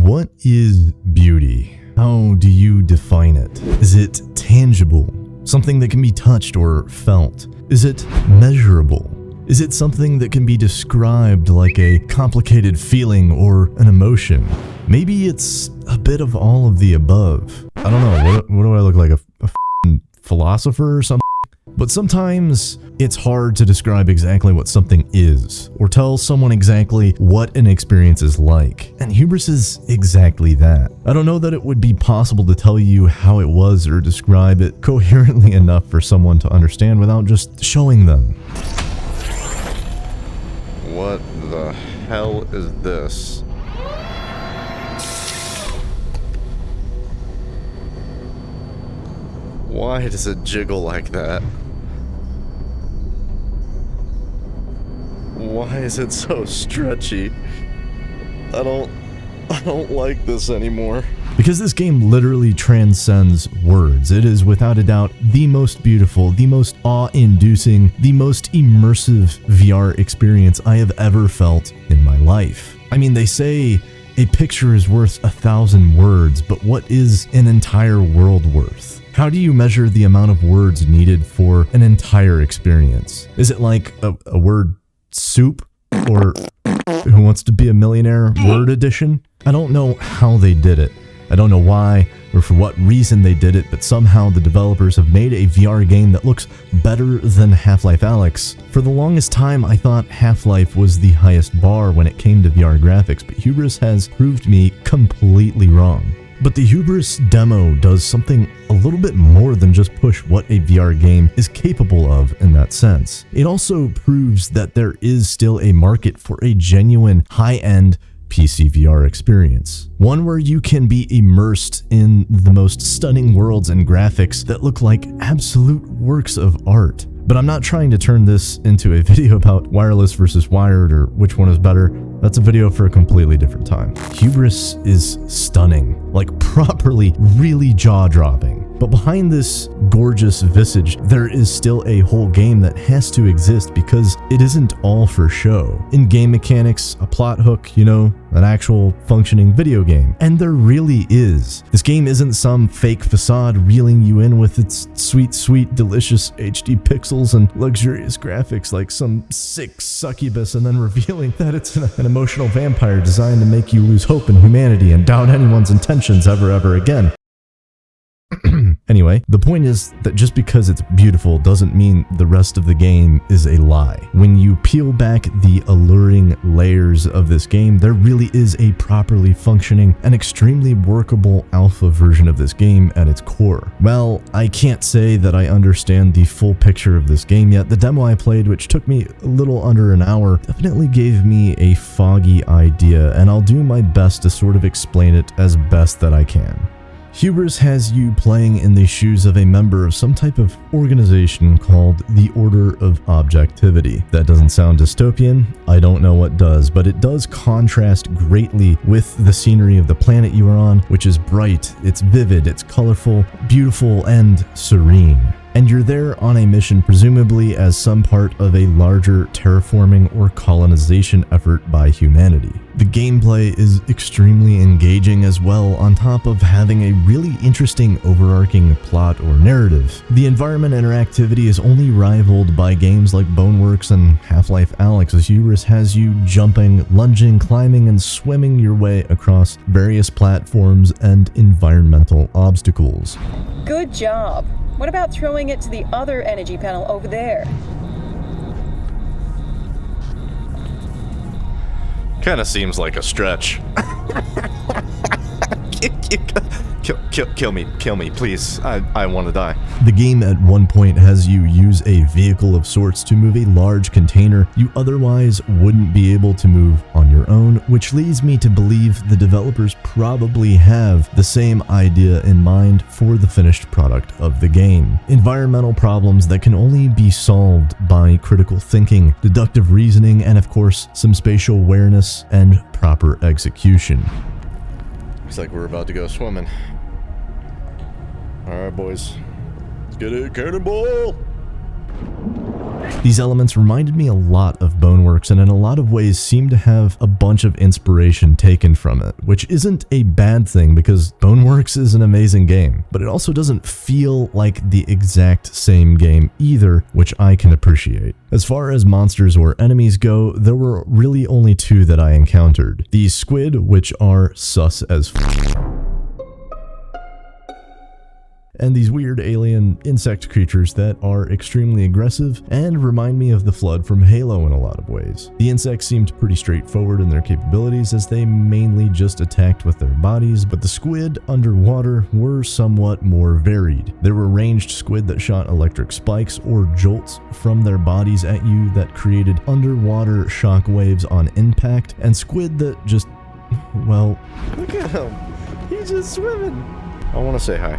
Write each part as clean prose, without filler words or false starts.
What is beauty? How do you define it? Is it tangible? Something that can be touched or felt? Is it measurable? Is it something that can be described like a complicated feeling or an emotion? Maybe it's a bit of all of the above. I don't know, what do I look like, a f***ing philosopher or something? But sometimes it's hard to describe exactly what something is, or tell someone exactly what an experience is like. And hubris is exactly that. I don't know that it would be possible to tell you how it was or describe it coherently enough for someone to understand without just showing them. What the hell is this? Why does it jiggle like that? Why is it so stretchy? I don't like this anymore. Because this game literally transcends words. It is without a doubt the most beautiful, the most awe-inducing, the most immersive VR experience I have ever felt in my life. I mean, they say a picture is worth 1,000 words, but what is an entire world worth? How do you measure the amount of words needed for an entire experience? Is it like a word soup, or Who Wants to Be a Millionaire word edition? I don't know how they did it. I don't know why or for what reason they did it, but somehow the developers have made a VR game that looks better than Half-Life Alyx. For the longest time, I thought Half-Life was the highest bar when it came to VR graphics, but Hubris has proved me completely wrong. But the Hubris demo does something a little bit more than just push what a VR game is capable of in that sense. It also proves that there is still a market for a genuine high-end PC VR experience. One where you can be immersed in the most stunning worlds and graphics that look like absolute works of art. But I'm not trying to turn this into a video about wireless versus wired or which one is better. That's a video for a completely different time. Hubris is stunning, like properly, really jaw-dropping. But behind this gorgeous visage, there is still a whole game that has to exist because it isn't all for show. In-game mechanics, a plot hook, you know, an actual functioning video game. And there really is. This game isn't some fake facade reeling you in with its sweet, sweet, delicious HD pixels and luxurious graphics like some sick succubus, and then revealing that it's an emotional vampire designed to make you lose hope in humanity and doubt anyone's intentions ever again. Anyway, the point is that just because it's beautiful doesn't mean the rest of the game is a lie. When you peel back the alluring layers of this game, there really is a properly functioning and extremely workable alpha version of this game at its core. Well, I can't say that I understand the full picture of this game yet. The demo I played, which took me a little under an hour, definitely gave me a foggy idea, and I'll do my best to sort of explain it as best that I can. Hubris has you playing in the shoes of a member of some type of organization called the Order of Objectivity. That doesn't sound dystopian. I don't know what does, but it does contrast greatly with the scenery of the planet you are on, which is bright, it's vivid, it's colorful, beautiful, and serene. And you're there on a mission presumably as some part of a larger terraforming or colonization effort by humanity. The gameplay is extremely engaging as well, on top of having a really interesting overarching plot or narrative. The environment interactivity is only rivaled by games like Boneworks and Half-Life Alyx, as Hubris has you jumping, lunging, climbing, and swimming your way across various platforms and environmental obstacles. Good job. What about throwing it to the other energy panel over there? Kinda seems like a stretch. Kill me, please. I want to die. The game at one point has you use a vehicle of sorts to move a large container you otherwise wouldn't be able to move on your own, which leads me to believe the developers probably have the same idea in mind for the finished product of the game. Environmental problems that can only be solved by critical thinking, deductive reasoning, and of course, some spatial awareness and proper execution. Looks like we're about to go swimming. Alright, boys. Let's get it, cannonball! These elements reminded me a lot of Boneworks, and in a lot of ways seem to have a bunch of inspiration taken from it, which isn't a bad thing because Boneworks is an amazing game, but it also doesn't feel like the exact same game either, which I can appreciate. As far as monsters or enemies go, there were really only two that I encountered. The squid, which are sus as and these weird alien insect creatures that are extremely aggressive and remind me of the Flood from Halo in a lot of ways. The insects seemed pretty straightforward in their capabilities as they mainly just attacked with their bodies, but the squid underwater were somewhat more varied. There were ranged squid that shot electric spikes or jolts from their bodies at you that created underwater shock waves on impact, and squid that just, well... Look at him. He's just swimming. I want to say hi.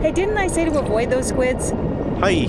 Hey, didn't I say to avoid those squids? Hi.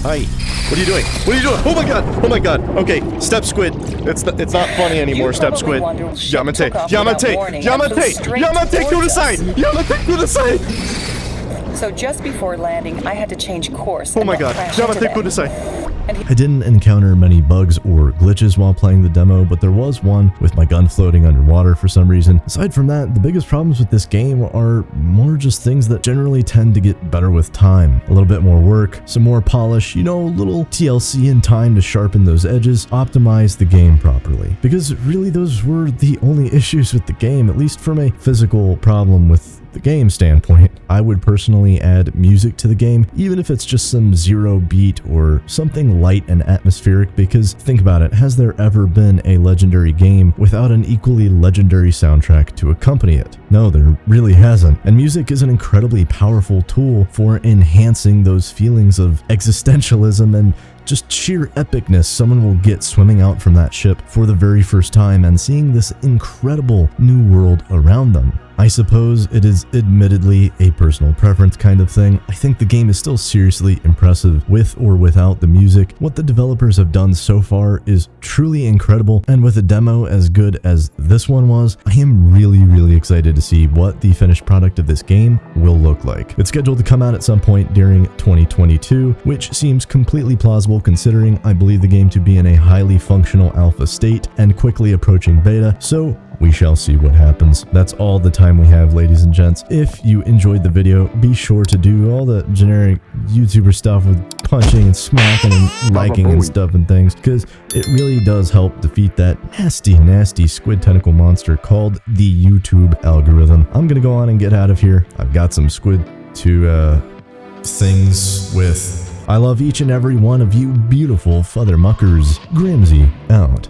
Hi. What are you doing? What are you doing? Oh my god! Oh my god! Okay, step squid. It's not funny anymore. Step squid. Yamate! Yamate! Yamate! Yamate! Go to the side! Yamate! Go to the side! So just before landing, I had to change course. Oh my god! Yamate! Go to the side! I didn't encounter many bugs or glitches while playing the demo, but there was one with my gun floating underwater for some reason. Aside from that, the biggest problems with this game are more just things that generally tend to get better with time. A little bit more work, some more polish, you know, a little TLC and time to sharpen those edges, optimize the game properly. Because really those were the only issues with the game, at least from a physical problem with the game standpoint. I would personally add music to the game, even if it's just some zero beat or something light and atmospheric, because think about it, has there ever been a legendary game without an equally legendary soundtrack to accompany it? No, there really hasn't. And music is an incredibly powerful tool for enhancing those feelings of existentialism and just sheer epicness someone will get swimming out from that ship for the very first time and seeing this incredible new world around them. I suppose it is admittedly a personal preference kind of thing. I think the game is still seriously impressive with or without the music. What the developers have done so far is truly incredible, and with a demo as good as this one was, I am really excited to see what the finished product of this game will look like. It's scheduled to come out at some point during 2022, which seems completely plausible considering I believe the game to be in a highly functional alpha state and quickly approaching beta, so we shall see what happens. That's all the time we have, ladies and gents. If you enjoyed the video, be sure to do all the generic YouTuber stuff with punching and smacking and liking and stuff and things, because it really does help defeat that nasty squid tentacle monster called the YouTube algorithm. I'm gonna go on and get out of here. I've got some squid to things with. I love each and every one of you beautiful feather muckers. Gramsy out.